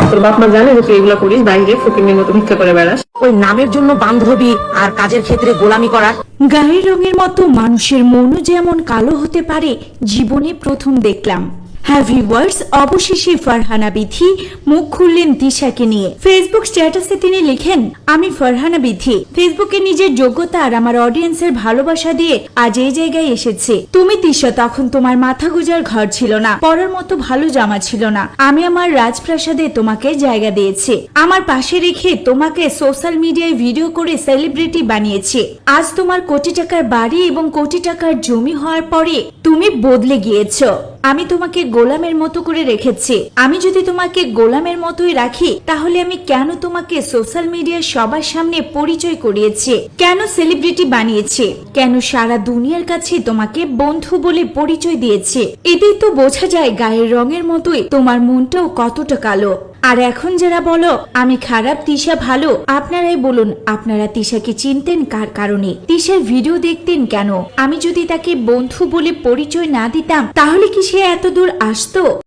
তোর বাপ মা জানে যে তুই এগুলা করিস, বাইরে ফকিনের মতো ভিক্ষা করে বেড়াস? ওই নামের জন্য বান্ধবী আর কাজের ক্ষেত্রে গোলামি করার। গায়ের রঙের মতো মানুষের মনও যেমন কালো হতে পারে, জীবনে প্রথম দেখলাম। হ্যাঁ ভিউয়ার্স, অবশেষে ফারহানা বিথি মুখ খুললেন তিশাকে নিয়ে। ফেসবুক স্ট্যাটাসে তিনি লিখেন, আমি ফারহানা বিথি ফেসবুকে নিজের যোগ্যতা আর আমার অডিয়েন্সের ভালোবাসা দিয়ে আজ এই জায়গায় এসেছে। তুমি তিশা, তখন তোমার মাথা গুজার ঘর ছিল না, পরার মতো ভালো জামা ছিল না। আমি আমার রাজপ্রাসাদে তোমাকে জায়গা দিয়েছি, আমার পাশে রেখে তোমাকে সোশ্যাল মিডিয়ায় ভিডিও করে সেলিব্রিটি বানিয়েছি। আজ তোমার কোটি টাকার বাড়ি এবং কোটি টাকার জমি হওয়ার পরে তুমি বদলে গিয়েছো। আমি তোমাকে গোলামের মতো করে রেখেছি। আমি যদি তোমাকে গোলামের মতোই রাখি, তাহলে আমি কেন তোমাকে সোশ্যাল মিডিয়ার সবার সামনে পরিচয় করিয়েছি, কেন সেলিব্রিটি বানিয়েছি, কেন সারা দুনিয়ার কাছে তোমাকে বন্ধু বলে পরিচয় দিয়েছে? এতেই তো বোঝা যায় গায়ের রঙের মতোই তোমার মনটাও কতটা কালো। আর এখন যারা বলো আমি খারাপ, তিশা ভালো, আপনারাই বলুন, আপনারা তিশাকে চিনতেন কার কারণে? তিশার ভিডিও দেখতেন কেন? আমি যদি তাকে বন্ধু বলে পরিচয় না দিতাম, তাহলে কি সে এত দূর আসতো?